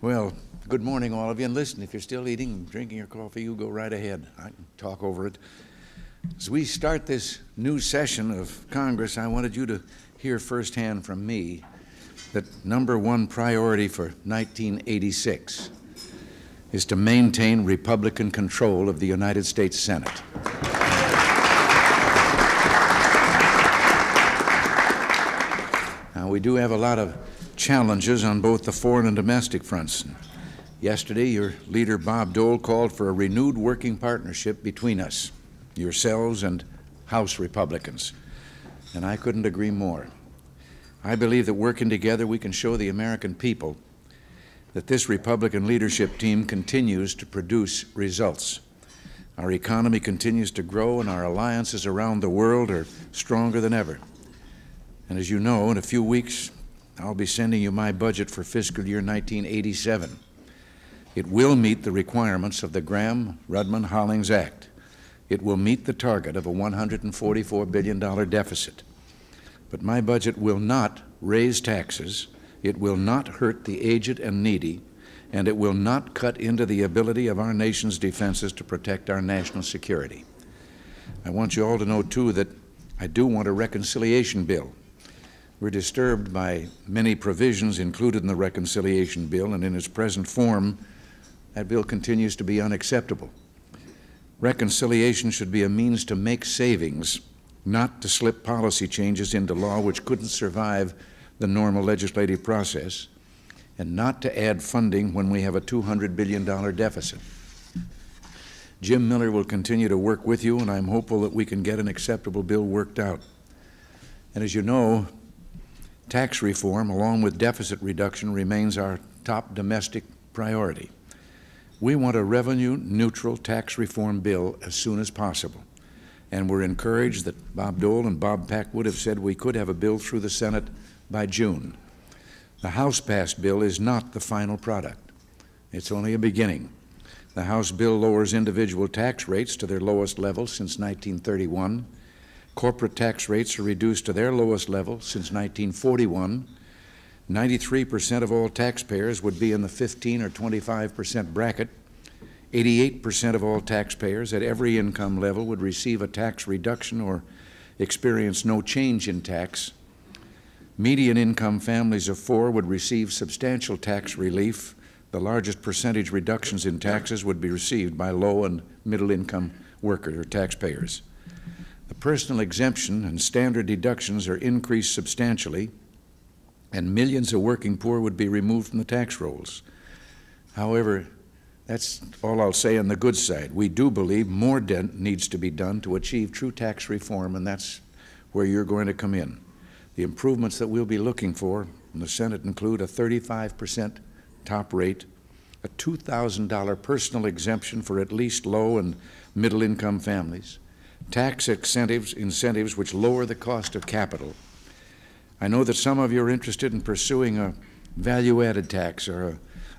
Well, good morning, all of you. And listen, if you're still eating and drinking your coffee, you go right ahead. I can talk over it. As we start this new session of Congress, I wanted you to hear firsthand from me that #1 priority for 1986 is to maintain Republican control of the United States Senate. Now, we do have a lot of challenges on both the foreign and domestic fronts. Yesterday, your leader, Bob Dole, called for a renewed working partnership between us, yourselves and House Republicans, and I couldn't agree more. I believe that working together we can show the American people that this Republican leadership team continues to produce results. Our economy continues to grow, and our alliances around the world are stronger than ever. And as you know, in a few weeks, I'll be sending you my budget for fiscal year 1987. It will meet the requirements of the Graham-Rudman-Hollings Act. It will meet the target of a $144 billion deficit. But my budget will not raise taxes, it will not hurt the aged and needy, and it will not cut into the ability of our nation's defenses to protect our national security. I want you all to know, too, that I do want a reconciliation bill. We're disturbed by many provisions included in the reconciliation bill, and in its present form, that bill continues to be unacceptable. Reconciliation should be a means to make savings, not to slip policy changes into law which couldn't survive the normal legislative process, and not to add funding when we have a $200 billion deficit. Jim Miller will continue to work with you, and I'm hopeful that we can get an acceptable bill worked out. And as you know, tax reform, along with deficit reduction, remains our top domestic priority. We want a revenue-neutral tax reform bill as soon as possible, and we're encouraged that Bob Dole and Bob Packwood have said we could have a bill through the Senate by June. The House-passed bill is not the final product. It's only a beginning. The House bill lowers individual tax rates to their lowest level since 1931. Corporate tax rates are reduced to their lowest level since 1941. 93% of all taxpayers would be in the 15 or 25% bracket. 88% of all taxpayers at every income level would receive a tax reduction or experience no change in tax. Median income families of 4 would receive substantial tax relief. The largest percentage reductions in taxes would be received by low and middle income workers or taxpayers. The personal exemption and standard deductions are increased substantially, and millions of working poor would be removed from the tax rolls. However, that's all I'll say on the good side. We do believe more needs to be done to achieve true tax reform, and that's where you're going to come in. The improvements that we'll be looking for in the Senate include a 35% top rate, a $2,000 personal exemption for at least low and middle income families, tax incentives which lower the cost of capital. I know that some of you are interested in pursuing a value-added tax or a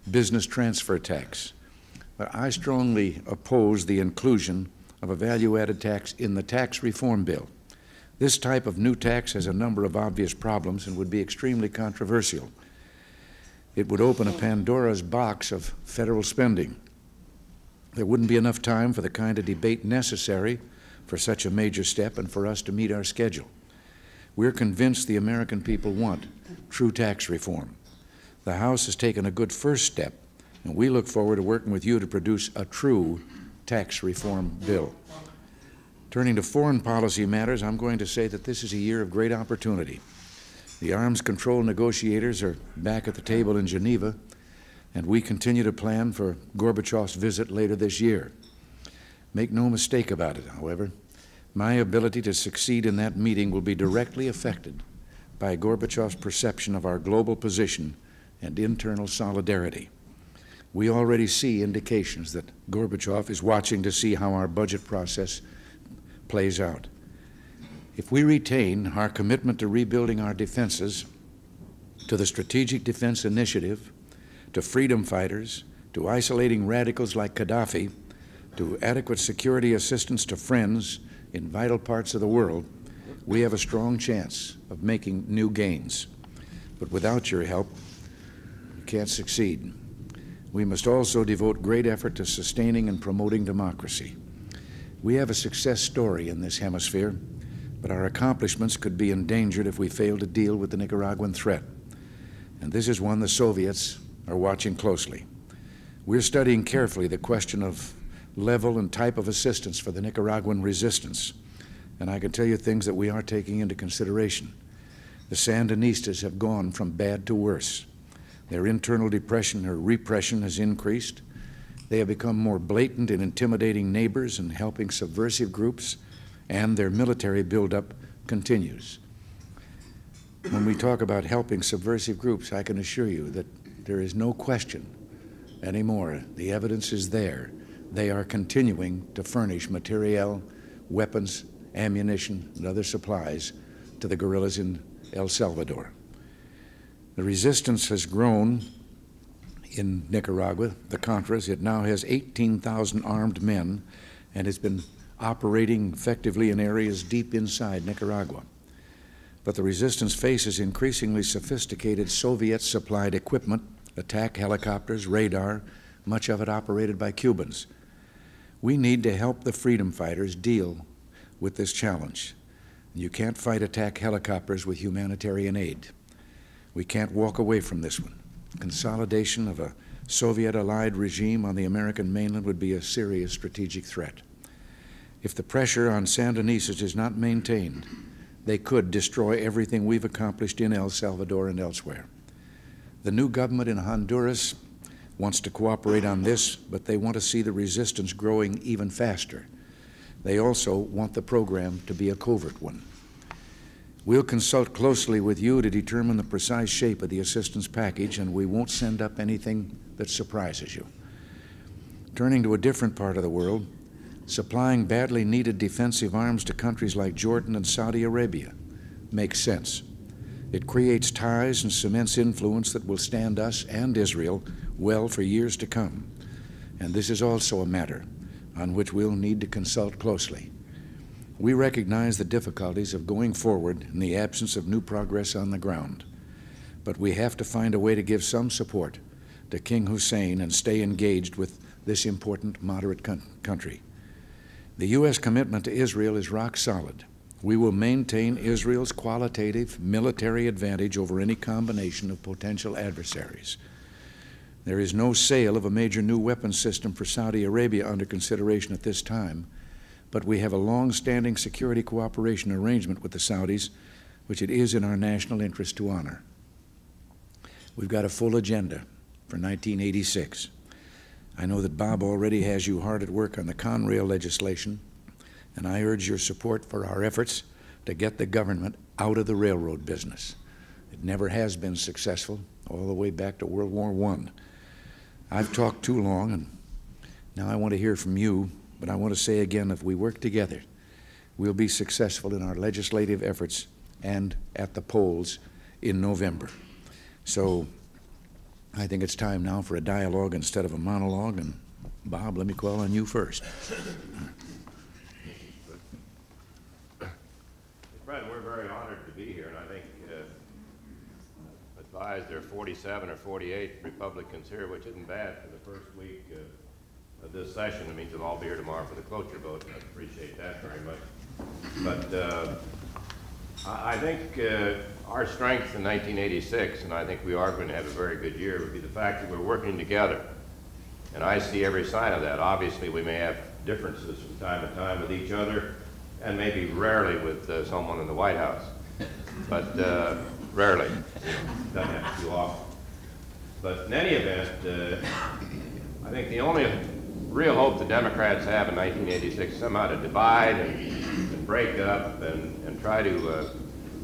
business transfer tax, but I strongly oppose the inclusion of a value-added tax in the tax reform bill. This type of new tax has a number of obvious problems and would be extremely controversial. It would open a Pandora's box of federal spending. There wouldn't be enough time for the kind of debate necessary for such a major step and for us to meet our schedule. We're convinced the American people want true tax reform. The House has taken a good first step, and we look forward to working with you to produce a true tax reform bill. Turning to foreign policy matters, I'm going to say that this is a year of great opportunity. The arms control negotiators are back at the table in Geneva, and we continue to plan for Gorbachev's visit later this year. Make no mistake about it, however, my ability to succeed in that meeting will be directly affected by Gorbachev's perception of our global position and internal solidarity. We already see indications that Gorbachev is watching to see how our budget process plays out. If we retain our commitment to rebuilding our defenses, to the Strategic Defense Initiative, to freedom fighters, to isolating radicals like Gaddafi, to adequate security assistance to friends in vital parts of the world, we have a strong chance of making new gains. But without your help, we can't succeed. We must also devote great effort to sustaining and promoting democracy. We have a success story in this hemisphere, but our accomplishments could be endangered if we fail to deal with the Nicaraguan threat. And this is one the Soviets are watching closely. We're studying carefully the question of level and type of assistance for the Nicaraguan resistance. And I can tell you things that we are taking into consideration. The Sandinistas have gone from bad to worse. Their internal depression or repression has increased. They have become more blatant in intimidating neighbors and helping subversive groups, and their military buildup continues. When we talk about helping subversive groups, I can assure you that there is no question anymore. The evidence is there. They are continuing to furnish materiel, weapons, ammunition, and other supplies to the guerrillas in El Salvador. The resistance has grown in Nicaragua, the Contras. It now has 18,000 armed men and has been operating effectively in areas deep inside Nicaragua. But the resistance faces increasingly sophisticated Soviet-supplied equipment, attack helicopters, radar, much of it operated by Cubans. We need to help the freedom fighters deal with this challenge. You can't fight attack helicopters with humanitarian aid. We can't walk away from this one. Consolidation of a Soviet-allied regime on the American mainland would be a serious strategic threat. If the pressure on Sandinistas is not maintained, they could destroy everything we've accomplished in El Salvador and elsewhere. The new government in Honduras wants to cooperate on this, but they want to see the resistance growing even faster. They also want the program to be a covert one. We'll consult closely with you to determine the precise shape of the assistance package, and we won't send up anything that surprises you. Turning to a different part of the world, supplying badly needed defensive arms to countries like Jordan and Saudi Arabia makes sense. It creates ties and cements influence that will stand us and Israel well for years to come. And this is also a matter on which we'll need to consult closely. We recognize the difficulties of going forward in the absence of new progress on the ground, but we have to find a way to give some support to King Hussein and stay engaged with this important moderate country. The U.S. commitment to Israel is rock solid. We will maintain Israel's qualitative military advantage over any combination of potential adversaries. There is no sale of a major new weapons system for Saudi Arabia under consideration at this time, but we have a long-standing security cooperation arrangement with the Saudis, which it is in our national interest to honor. We've got a full agenda for 1986. I know that Bob already has you hard at work on the Conrail legislation, and I urge your support for our efforts to get the government out of the railroad business. It never has been successful, all the way back to World War I. I've talked too long, and now I want to hear from you, but I want to say again, if we work together, we'll be successful in our legislative efforts and at the polls in November. So I think it's time now for a dialogue instead of a monologue, and Bob, let me call on you first. Fred, we're very honored to be here, and I think advised there are 47 or 48 Republicans here, which isn't bad for the first week of this session. It means they'll all be here tomorrow for the cloture vote, and I appreciate that very much. But I think our strength in 1986, and I think we are going to have a very good year, would be the fact that we're working together. And I see every sign of that. Obviously, we may have differences from time to time with each other, and maybe rarely with someone in the White House. But rarely. Doesn't happen too often. But in any event, I think the only real hope the Democrats have in 1986 is somehow to divide and break up and try to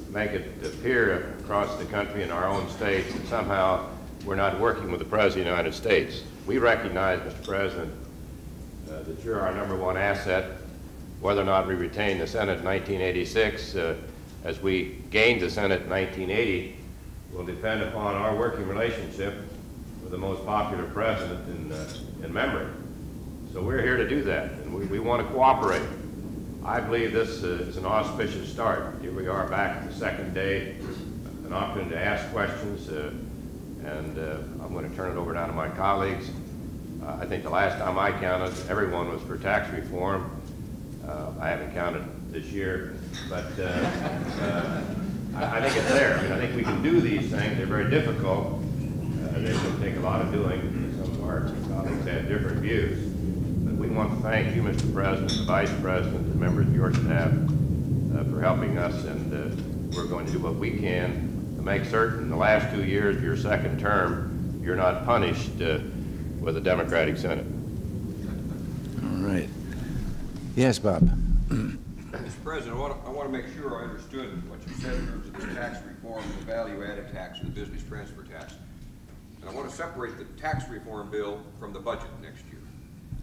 make it appear across the country in our own states that somehow we're not working with the President of the United States. We recognize, Mr. President, that you're our #1 asset. Whether or not we retain the Senate in 1986, as we gained the Senate in 1980, will depend upon our working relationship with the most popular president in memory. So we're here to do that, and we want to cooperate. I believe this is an auspicious start. Here we are back the second day, an opportunity to ask questions, And I'm going to turn it over now to my colleagues. I think the last time I counted, everyone was for tax reform. I haven't counted this year, but I think it's there. I mean, I think we can do these things. They're very difficult. They will take a lot of doing. Some of our colleagues have different views. But we want to thank you, Mr. President, the Vice President, the members of your staff for helping us, and we're going to do what we can to make certain the last 2 years of your second term, you're not punished with a Democratic Senate. All right. Yes, Bob. Mr. President, I want to make sure I understood what you said in terms of this tax reform, the value-added tax, and the business transfer tax. And I want to separate the tax reform bill from the budget next year.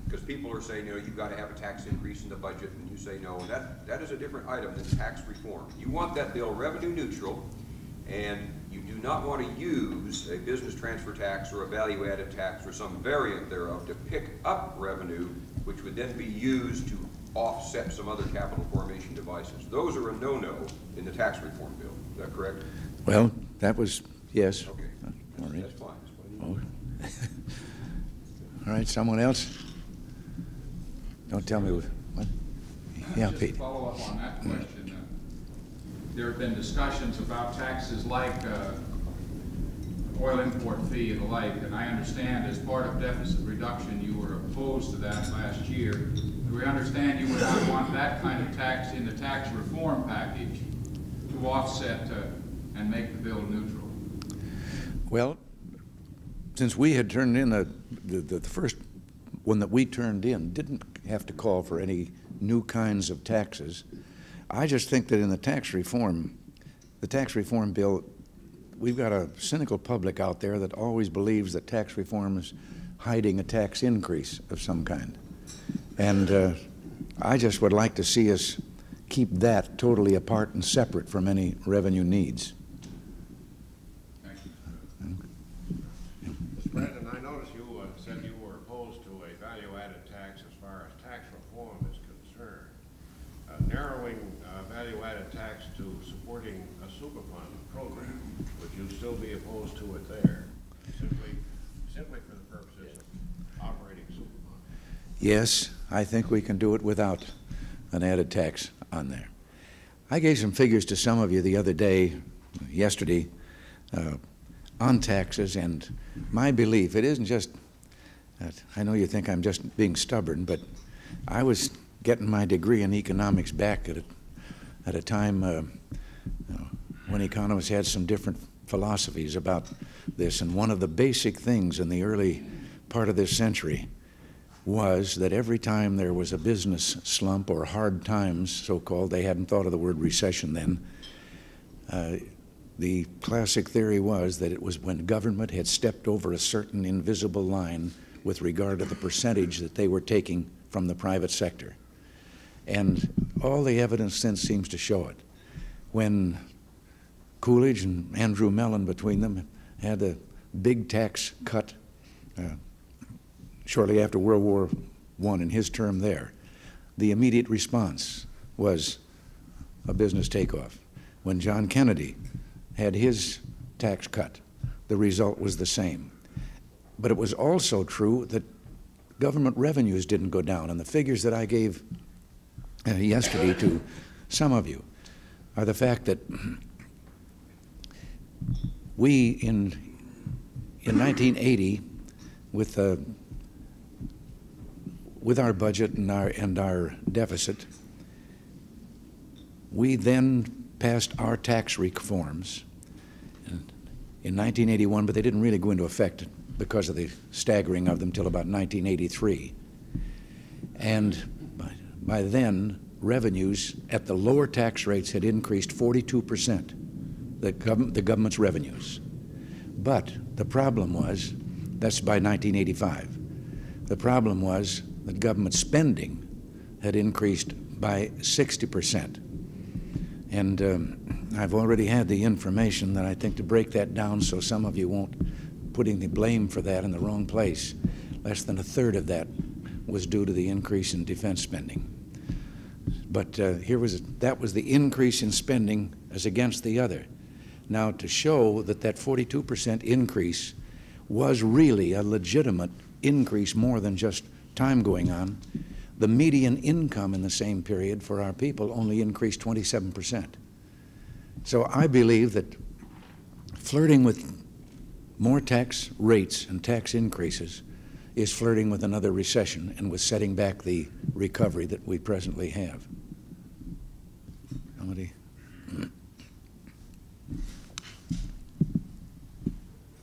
Because people are saying, you know, you've got to have a tax increase in the budget, and you say no. That is a different item than tax reform. You want that bill revenue neutral, and you do not want to use a business transfer tax or a value-added tax or some variant thereof to pick up revenue, which would then be used to offset some other capital formation devices. Those are a no-no in the tax reform bill. Is that correct? Well, that was, yes. Okay. All right. That's fine. Oh. All right, someone else? Don't tell me what? Yeah, Just Pete. to follow up on that question, there have been discussions about taxes like oil import fee and the like, and I understand as part of deficit reduction you were opposed to that last year. Do we understand you would not want that kind of tax in the tax reform package to offset and make the bill neutral? Well, since we had turned in the first one that we turned in didn't have to call for any new kinds of taxes, I just think that in the tax reform bill, we've got a cynical public out there that always believes that tax reform is hiding a tax increase of some kind. And I just would like to see us keep that totally apart and separate from any revenue needs. Thank you. Mr. President, I noticed you said you were opposed to a value-added tax as far as tax reform is concerned. Narrowing value-added tax to supporting a Superfund program, would you still be opposed to it there? Simply for the purposes of operating Superfund? Yes, I think we can do it without an added tax on there. I gave some figures to some of you the other day, yesterday, on taxes, and my belief, it isn't just, I know you think I'm just being stubborn, but I was getting my degree in economics back at a time when economists had some different philosophies about this, and one of the basic things in the early part of this century was that every time there was a business slump or hard times, so-called, they hadn't thought of the word recession then, the classic theory was that it was when government had stepped over a certain invisible line with regard to the percentage that they were taking from the private sector. And all the evidence since seems to show it. When Coolidge and Andrew Mellon between them had a big tax cut shortly after World War I in his term there, the immediate response was a business takeoff. When John Kennedy had his tax cut, the result was the same. But it was also true that government revenues didn't go down, and the figures that I gave yesterday to some of you are the fact that we in 1980, with our budget and our deficit, we then passed our tax reforms in 1981, but they didn't really go into effect because of the staggering of them till about 1983. And by then, revenues at the lower tax rates had increased 42%, the government's revenues. But the problem was, that's by 1985, the problem was that government spending had increased by 60%. And I've already had the information that I think to break that down so some of you won't putting the blame for that in the wrong place. Less than a third of that was due to the increase in defense spending. But that was the increase in spending as against the other. Now, to show that that 42% increase was really a legitimate increase, more than just time going on, the median income in the same period for our people only increased 27%. So I believe that flirting with more tax rates and tax increases is flirting with another recession and with setting back the recovery that we presently have. Somebody?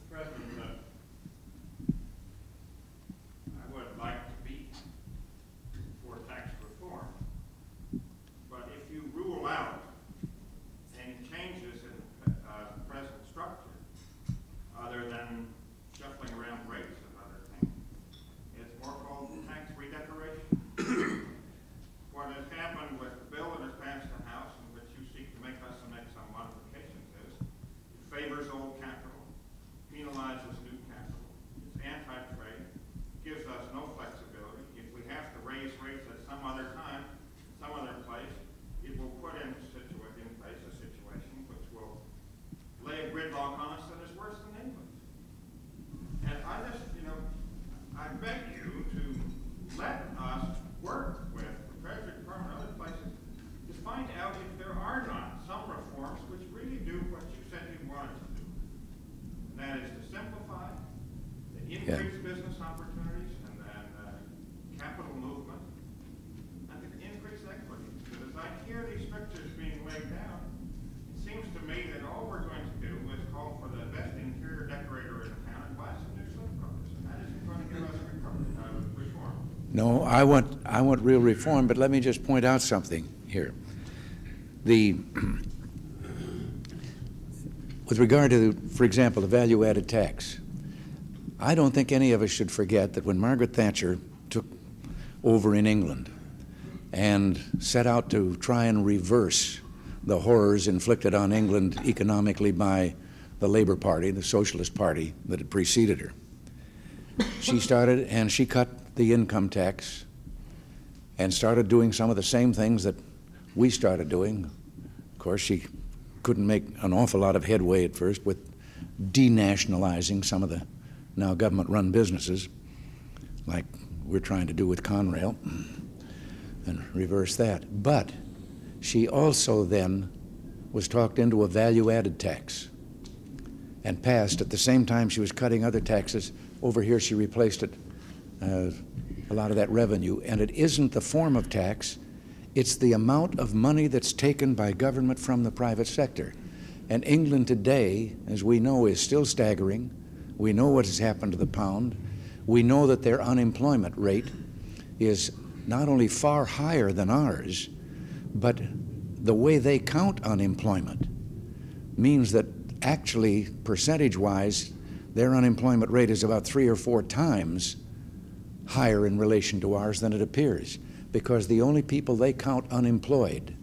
President, I would like to be for tax reform, but if you rule out any changes in present structure other than shuffling around rates and other things, it's more called tax redecoration. What has happened with the bill that has passed the House, in which you seek to make us make some modifications, is it favors old capital, penalizes new capital, it's anti-trade, gives us no flexibility. If we have to raise rates at some other time, some other place, it will put in place a situation which will lay a gridlock on us that is worse than England. And I just, I beg you to let us work with the Treasury Department and other places to find out if there are not some reforms which really do what you said you wanted to do. And that is to simplify, to increase business opportunities and capital movement, and to increase equity. Because as I hear these strictures being laid down, it seems to me that all we're going to do is call for the best interior decorator in town and buy some new slip covers. And that isn't going to give us reform. No, I want real reform, but let me just point out something here. With regard to, for example, the value-added tax, I don't think any of us should forget that when Margaret Thatcher took over in England and set out to try and reverse the horrors inflicted on England economically by the Labour Party, the Socialist Party that had preceded her, she started and she cut the income tax and started doing some of the same things that we started doing. Of course, she couldn't make an awful lot of headway at first with denationalizing some of the now government-run businesses, like we're trying to do with Conrail, and reverse that. But she also then was talked into a value-added tax and passed at the same time she was cutting other taxes. Over here she replaced it, a lot of that revenue, and it isn't the form of tax, it's the amount of money that's taken by government from the private sector. And England today, as we know, is still staggering. We know what has happened to the pound. We know that their unemployment rate is not only far higher than ours, but the way they count unemployment means that actually, percentage-wise, their unemployment rate is about 3 or 4 times higher in relation to ours than it appears, because the only people they count unemployed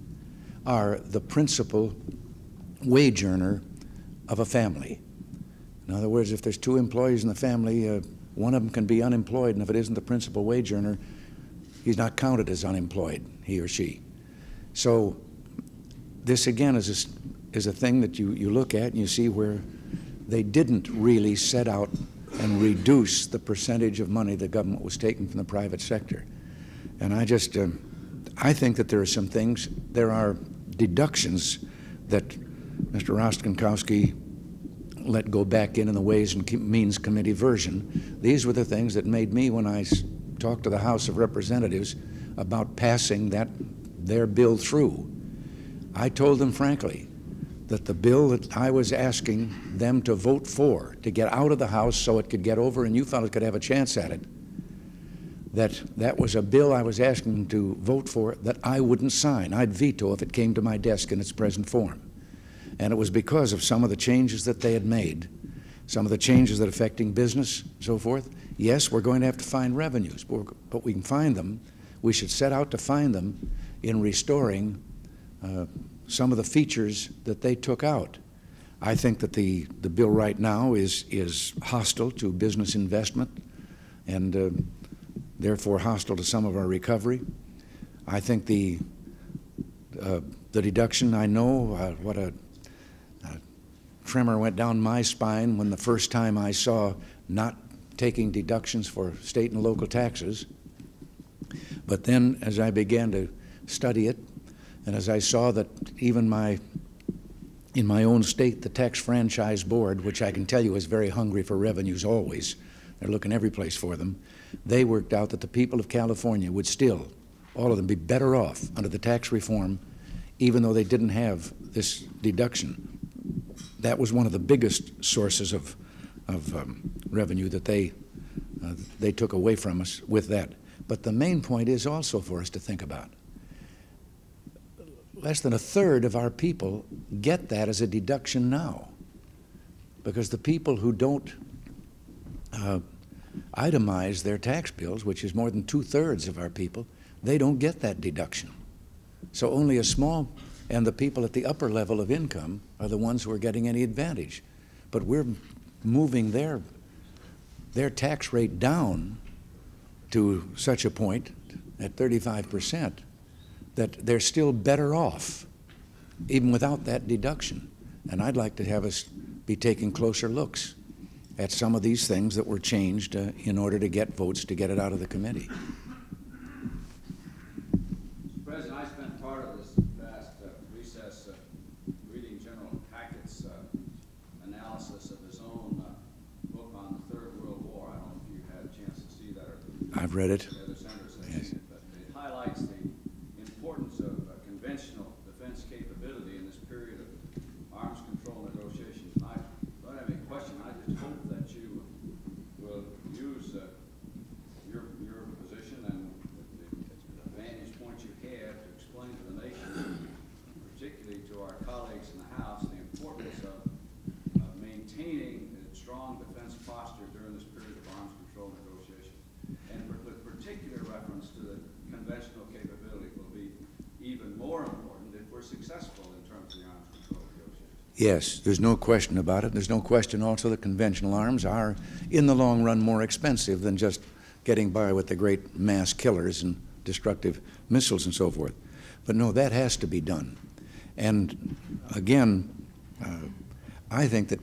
are the principal wage earner of a family. In other words, if there's 2 employees in the family, one of them can be unemployed, and if it isn't the principal wage earner, he's not counted as unemployed, he or she. So this again is a thing that you look at and you see where they didn't really set out and reduce the percentage of money the government was taking from the private sector. And I think that there are some things, there are deductions that Mr. Rostenkowski let go back in the Ways and Means Committee version. These were the things that made me, when I talked to the House of Representatives about passing their bill through, I told them frankly that the bill that I was asking them to vote for to get out of the House so it could get over and you fellows could have a chance at it, that was a bill I was asking them to vote for that I wouldn't sign. I'd veto if it came to my desk in its present form. And it was because of some of the changes that they had made, some of the changes that affecting business and so forth. Yes, we're going to have to find revenues, but we can find them. We should set out to find them in restoring some of the features that they took out. I think that the bill right now is hostile to business investment and therefore hostile to some of our recovery. I think the deduction, I know what a tremor went down my spine when the first time I saw not taking deductions for state and local taxes. But then as I began to study it, and as I saw that even in my own state, the Tax Franchise Board, which I can tell you is very hungry for revenues always, they're looking every place for them, they worked out that the people of California would still, all of them, be better off under the tax reform, even though they didn't have this deduction. That was one of the biggest sources of revenue that they took away from us with that. But the main point is also for us to think about. Less than a third of our people get that as a deduction now, because the people who don't itemize their tax bills, which is more than 2/3 of our people, they don't get that deduction. So only a small, and the people at the upper level of income are the ones who are getting any advantage. But we're moving their tax rate down to such a point at 35% that they're still better off, even without that deduction. And I'd like to have us be taking closer looks at some of these things that were changed in order to get votes to get it out of the committee. Mr. President, I spent part of this past recess reading General Hackett's analysis of his own book on the Third World War. I don't know if you had a chance to see that or I've read it. the other senators have Yes. seen it, but it highlights the importance of conventional defense capability in this period of arms control negotiations. And I don't have any question. I just hope that you will use your position and the vantage point you have to explain to the nation, particularly to our colleagues in the House, the importance of maintaining a strong defense posture during this period of arms control negotiations. And with particular reference to the conventional capability will be even more important if we're successful in terms of the arms control negotiations. Yes, there's no question about it. There's no question also that conventional arms are, in the long run, more expensive than just getting by with the great mass killers and destructive missiles and so forth. But no, that has to be done. And again, I think that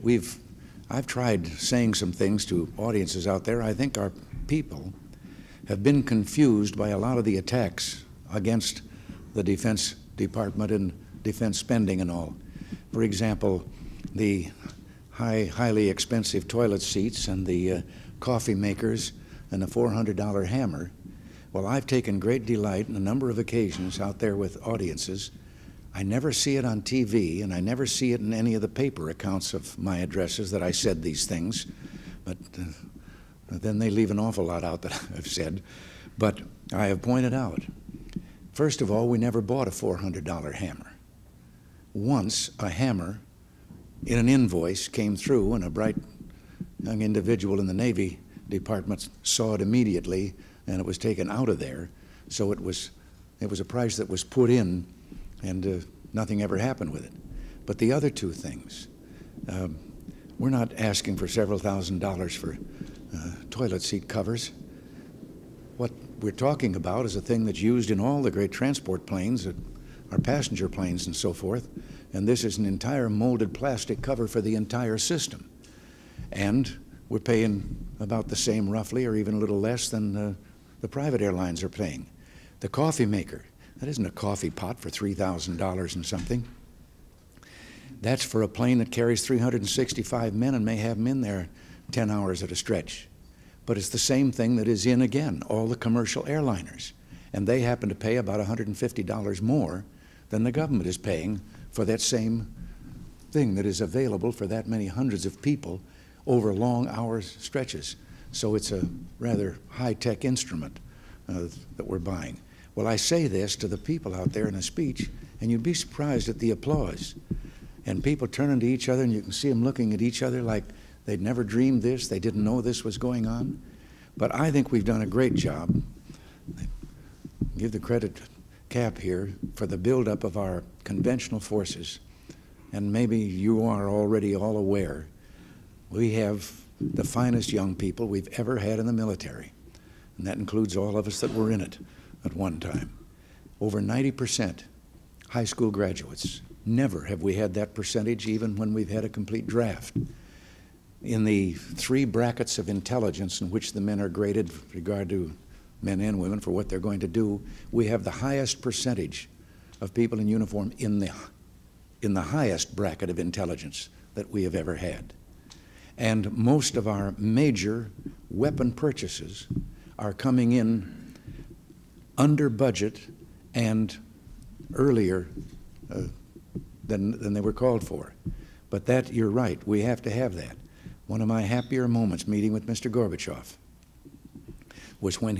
I've tried saying some things to audiences out there. I think our people have been confused by a lot of the attacks against the Defense Department and defense spending and all. For example, the highly expensive toilet seats and the coffee makers and the $400 hammer. Well, I've taken great delight on a number of occasions out there with audiences. I never see it on TV, and I never see it in any of the paper accounts of my addresses that I said these things. But then they leave an awful lot out that I've said. But I have pointed out, first of all, we never bought a $400 hammer. Once a hammer in an invoice came through, and a bright young individual in the Navy Department saw it immediately, and it was taken out of there. So it was a price that was put in, and nothing ever happened with it. But the other two things, we're not asking for several $1,000s for toilet seat covers. What we're talking about is a thing that's used in all the great transport planes, our passenger planes and so forth, and this is an entire molded plastic cover for the entire system. And we're paying about the same roughly, or even a little less than the private airlines are paying. The coffee maker, that isn't a coffee pot for $3,000 and something. That's for a plane that carries 365 men and may have them in there 10 hours at a stretch. But it's the same thing that is in, again, all the commercial airliners. And they happen to pay about $150 more than the government is paying for that same thing that is available for that many hundreds of people over long hours stretches. So it's a rather high-tech instrument that we're buying. Well, I say this to the people out there in a speech, and you'd be surprised at the applause. And people turning to each other, and you can see them looking at each other like they'd never dreamed this, they didn't know this was going on. But I think we've done a great job. Give the credit to Cap here for the buildup of our conventional forces. And maybe you are already all aware, we have the finest young people we've ever had in the military. And that includes all of us that were in it at one time. Over 90% high school graduates. Never have we had that percentage, even when we've had a complete draft. In the 3 brackets of intelligence in which the men are graded with regard to men and women for what they're going to do, we have the highest percentage of people in uniform in the highest bracket of intelligence that we have ever had. And most of our major weapon purchases are coming in under budget and earlier than they were called for. But that, you're right, we have to have that. One of my happier moments meeting with Mr. Gorbachev was when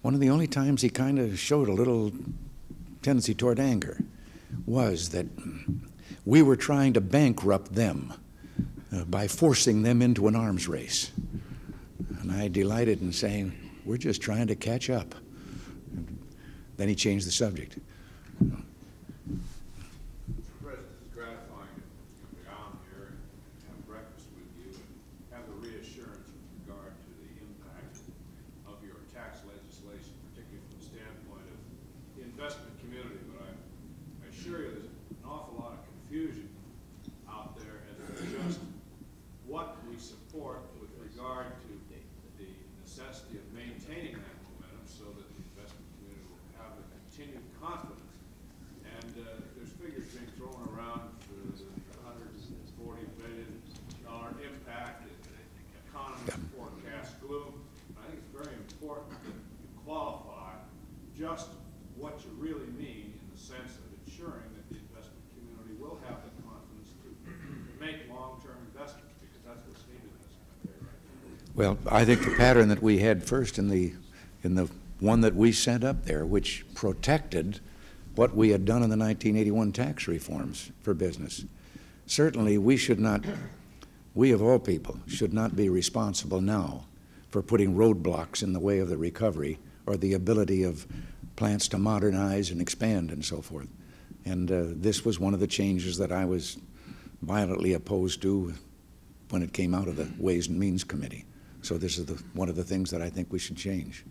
one of the only times he kind of showed a little tendency toward anger was that we were trying to bankrupt them by forcing them into an arms race. And I delighted in saying, we're just trying to catch up. Then he changed the subject. Mr. President, it's gratifying to come down here and have breakfast with you and have the reassurance with regard to the impact of your tax legislation, particularly from the standpoint of the investment community. But I assure you there's an awful lot of confusion out there as to just what we support with regard to the necessity of maintaining that momentum so that the investment community will have the continued confidence. And there's figures being thrown around for the $140 billion impact, economic forecast gloom. I think it's very important that you qualify just what you really mean in the sense of ensuring that the investment community will have the confidence to make long-term investments, because that's what's needed in this country right now. Well, I think the pattern that we had first in the one that we sent up there, which protected what we had done in the 1981 tax reforms for business. Certainly we should not, we of all people, should not be responsible now for putting roadblocks in the way of the recovery or the ability of plants to modernize and expand and so forth. And this was one of the changes that I was violently opposed to when it came out of the Ways and Means Committee. So this is one of the things that I think we should change.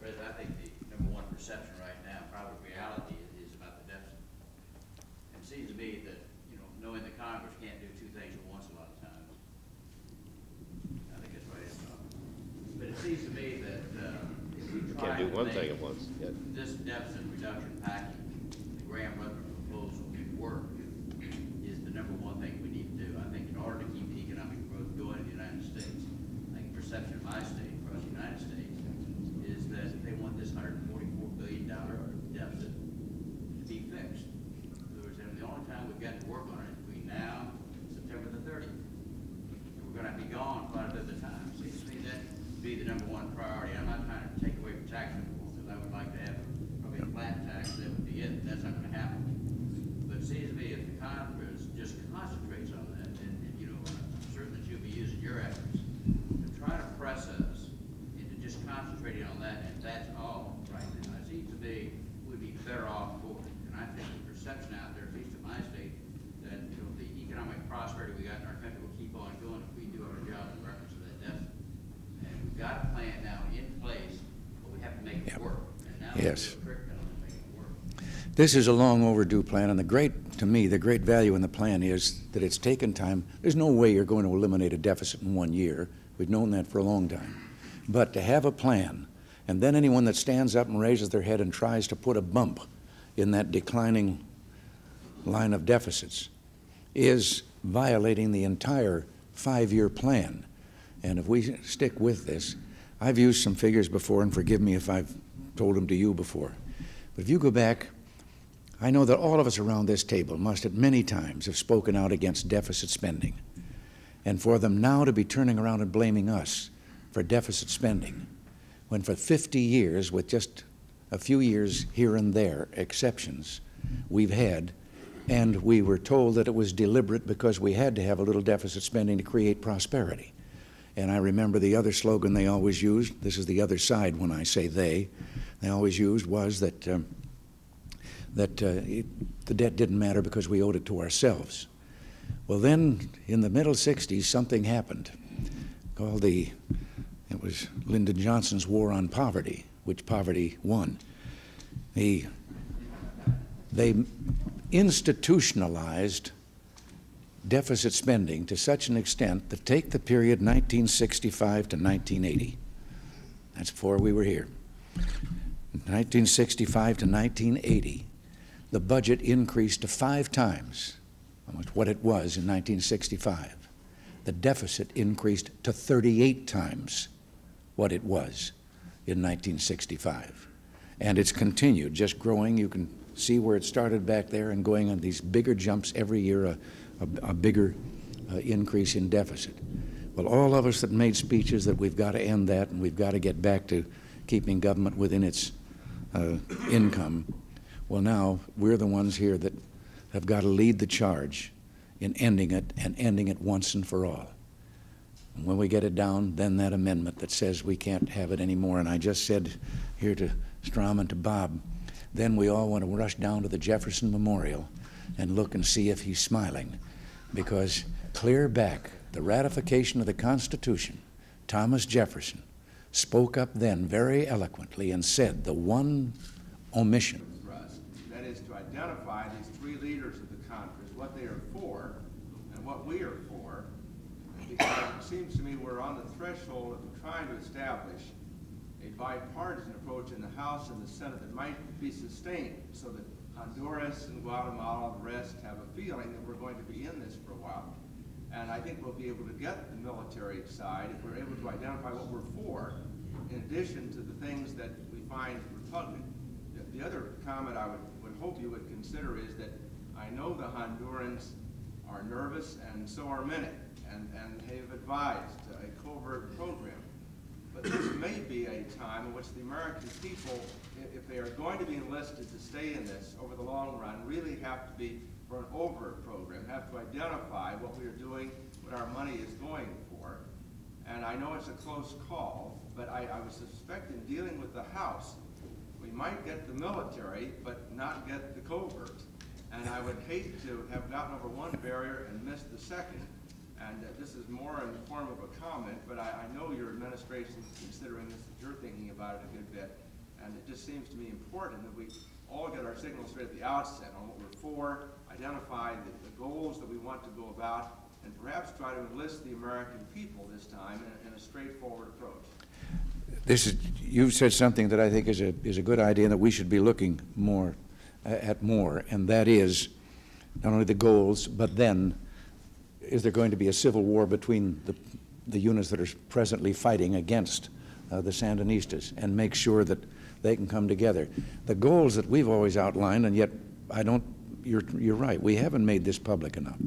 President, I think the number one perception right now, probably reality, is about the deficit. It seems to me that, knowing that Congress can't do 2 things at once a lot of times, I think that's right. But it seems to me that if we try Can't do to one make thing at once. Yet. this deficit reduction package, the Graham-Rutherford proposal, work, is the number one thing we need to do. I think in order to keep the economic growth going in the United States, I think the perception of my state across the United States is that they want this $144 billion deficit to be fixed. In other words, the only time we've got to work on it is between now and September the 30th. And we're going to be gone quite a bit of the time. Seems to me that would be the number one priority. I'm not trying to take away from tax reform, because I would like to have probably a flat tax. That would be it. That's not going to happen. But it seems to me if the Congress just concentrates on that, and I'm certain that you'll be using your efforts to try to press us into just concentrating on that, and that's all right now. It seems to me we'd be better off for it. And I think the perception out there, at least in my state, that the economic prosperity we got in our country will keep on going if we do our job in reference to that deficit. And we've got a plan now in place, but we have to make it work. And now Yes. we'll do a trick down and make it work. This is a long overdue plan, and to me, the great value in the plan is that it's taken time. There's no way you're going to eliminate a deficit in 1 year. We've known that for a long time. But to have a plan, and then anyone that stands up and raises their head and tries to put a bump in that declining line of deficits is violating the entire 5-year plan. And if we stick with this, I've used some figures before, and forgive me if I've told them to you before. But if you go back, I know that all of us around this table must at many times have spoken out against deficit spending. And for them now to be turning around and blaming us for deficit spending, when for 50 years, with just a few years here and there, exceptions, we've had, and we were told that it was deliberate because we had to have a little deficit spending to create prosperity. And I remember the other slogan they always used, this is the other side when I say they always used, was that the debt didn't matter because we owed it to ourselves. Well then, in the middle 60s, something happened called it was Lyndon Johnson's War on Poverty, which poverty won. The they institutionalized deficit spending to such an extent that take the period 1965 to 1980. That's before we were here. 1965 to 1980, the budget increased to 5 times what it was in 1965. The deficit increased to 38 times what it was in 1965. And it's continued, just growing. You can see where it started back there and going on these bigger jumps every year, a bigger increase in deficit. Well, all of us that made speeches that we've got to end that and we've got to get back to keeping government within its income, well, now we're the ones here that have got to lead the charge in ending it, and ending it once and for all. And when we get it down, then that amendment that says we can't have it anymore, and I just said here to Strom and to Bob, then we all want to rush down to the Jefferson Memorial and look and see if he's smiling, because clear back, the ratification of the Constitution, Thomas Jefferson spoke up then very eloquently and said the one omission. That is to identify these 3 leaders of the Congress, what they are for and what we are for, because it seems to me we're on the threshold of trying to establish a bipartisan approach in the House and the Senate that might be sustained so that Honduras and Guatemala and the rest have a feeling that we're going to be in this for a while. And I think we'll be able to get the military side if we're able to identify what we're for, in addition to the things that we find repugnant. The other comment I would hope you would consider is that I know the Hondurans are nervous, and so are many, and have advised a covert program. But this may be a time in which the American people, if they are going to be enlisted to stay in this over the long run, really have to be for an overt program, have to identify what we are doing, what our money is going for. And I know it's a close call, but I would suspect in dealing with the House, we might get the military, but not get the covert. And I would hate to have gotten over one barrier and missed the second. And this is more in the form of a comment, but I know your administration is considering this, that you're thinking about it a good bit. And it just seems to me important that we all get our signals straight at the outset on what we're for, identify the goals that we want to go about, and perhaps try to enlist the American people this time in a straightforward approach. You've said something that I think is a good idea, and that we should be looking more at more, and that is not only the goals, but then is there going to be a civil war between the units that are presently fighting against the Sandinistas, and make sure that they can come together. The goals that we've always outlined, and yet you're right, we haven't made this public enough.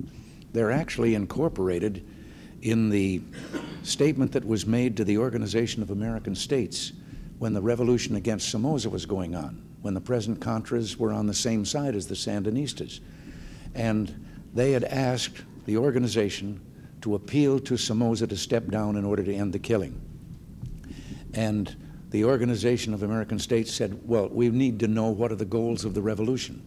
They're actually incorporated in the statement that was made to the Organization of American States when the revolution against Somoza was going on, when the present Contras were on the same side as the Sandinistas. And they had asked the organization to appeal to Somoza to step down in order to end the killing. And the Organization of American States said, well, we need to know what are the goals of the revolution.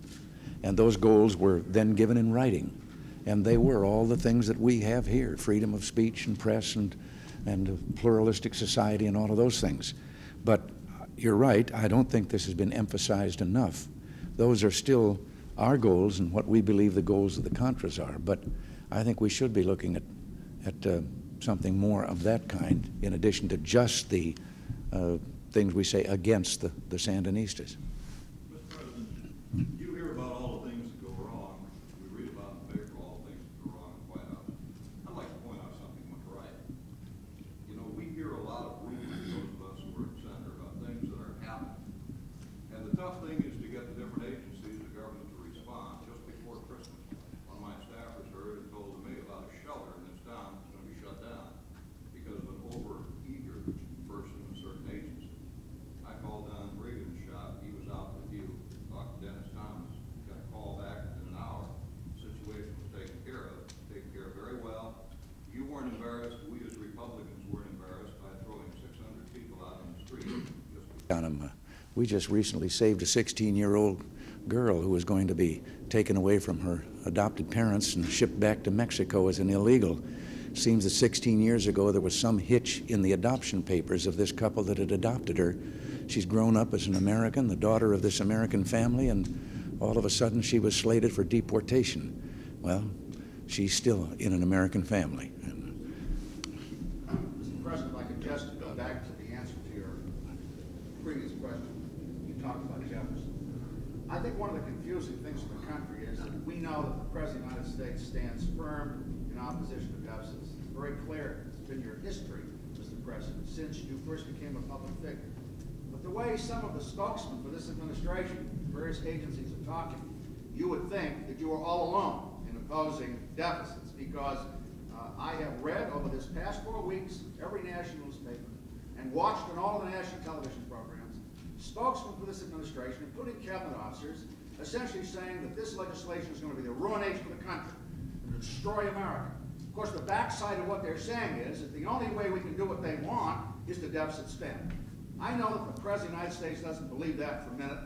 And those goals were then given in writing. And they were all the things that we have here, freedom of speech and press and a pluralistic society and all of those things. But you're right, I don't think this has been emphasized enough. Those are still our goals and what we believe the goals of the Contras are. But I think we should be looking at something more of that kind, in addition to just the things we say against the Sandinistas. Mr. President, you hear about all the things that go wrong. We read about in the paper all the things that go wrong in the White House. I'd like to point out something went right. You know, we hear a lot of rumors, those of us who are at center, about things that are happening. And the tough thing is to get the different agencies of government to respond. Just before Christmas, one of my staffers heard and told me about a shelter in this town that's going to be shut down because of an over-eager person in a certain agency. I called down Reagan's shop. He was out with you. Talked to Dennis Thomas. Got a call back in an hour. The situation was taken care of very well. You weren't embarrassed. We as Republicans weren't embarrassed by throwing 600 people out on the street. We just recently saved a 16-year-old girl who was going to be taken away from her adopted parents and shipped back to Mexico as an illegal. It seems that 16 years ago there was some hitch in the adoption papers of this couple that had adopted her. She's grown up as an American, the daughter of this American family, and all of a sudden she was slated for deportation. Well, she's still in an American family. Mr. President, if I could just go back to the answer to your previous question. You talked about Jefferson. I think one of the confusing things for the country is that we know that the President of the United States stands firm in opposition to deficits. It's very clear. It's been your history, Mr. President, since you first became a public figure. But the way some of the spokesmen for this administration, various agencies are talking, you would think that you were all alone in opposing deficits, because I have read over this past 4 weeks every national newspaper and watched on all the national television programs spokesmen for this administration, including cabinet officers, essentially saying that this legislation is going to be the ruination of the country and destroy America. Of course, the backside of what they're saying is that the only way we can do what they want is to deficit spend. I know that the President of the United States doesn't believe that for a minute.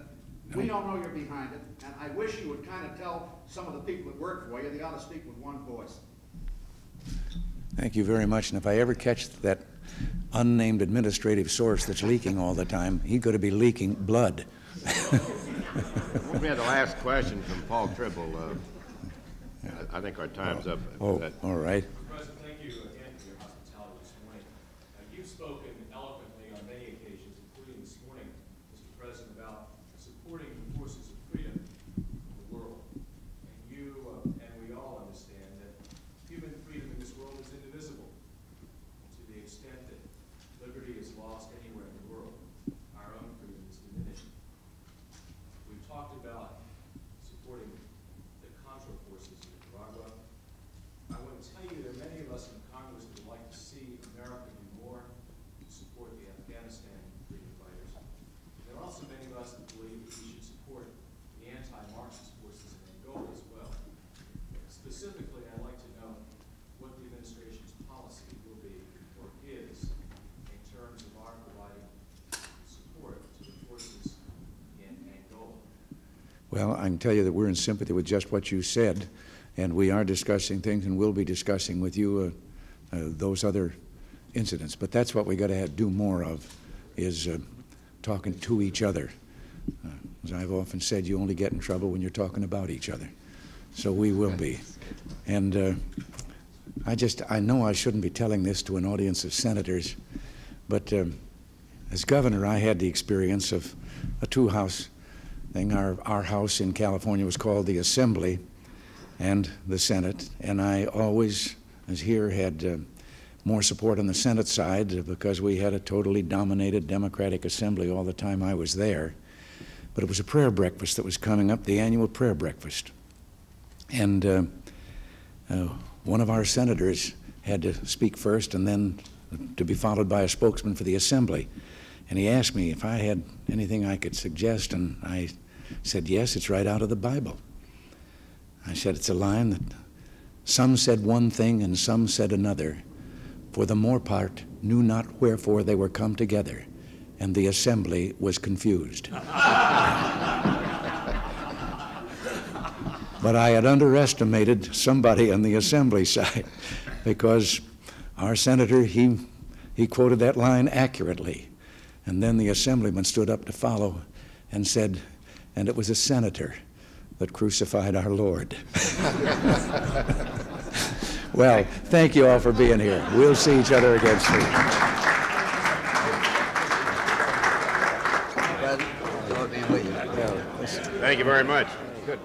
We all know you're behind it, and I wish you would kind of tell some of the people that work for you they ought to speak with one voice. Thank you very much. And if I ever catch that unnamed administrative source that's leaking all the time, he's going to be leaking blood. We had the last question from Paul Tribble. I think our time's up. Oh, all right. President, thank you again for your hospitality this morning. You've spoken eloquently on many occasions, including this morning, Mr. President, about supporting the forces of freedom in the world. And you and we all understand that human freedom in this world is indivisible. To the extent that liberty is lost anywhere in the world, our own freedom is diminished. We've talked about supporting the Contra forces in Nicaragua. I want to tell you there are many of us in Congress that would like to see America do more to support the Afghanistan freedom fighters. There are also many of us that believe that we should support the anti-Marxist forces in Angola as well. Specifically, I'd like to know what the administration's policy will be or is in terms of our providing support to the forces in Angola. Well, I can tell you that we're in sympathy with just what you said, and we are discussing things and will be discussing with you those other incidents. But that's what we got to do more of, is talking to each other. As I've often said, you only get in trouble when you're talking about each other. So we will be. And I know I shouldn't be telling this to an audience of senators, but as governor, I had the experience of a two-house thing. Our house in California was called the Assembly and the Senate, and I always, as here, had more support on the Senate side because we had a totally dominated Democratic Assembly all the time I was there. But it was a prayer breakfast that was coming up, the annual prayer breakfast. And one of our senators had to speak first and then to be followed by a spokesman for the Assembly. And he asked me if I had anything I could suggest, and I said, yes, it's right out of the Bible. I said, it's a line that some said one thing and some said another, for the more part knew not wherefore they were come together, and the assembly was confused. But I had underestimated somebody on the assembly side, because our senator, he quoted that line accurately. And then the assemblyman stood up to follow and said, and it was a senator that crucified our Lord. Well, thank you all for being here. We'll see each other again soon. Thank you very much. Good.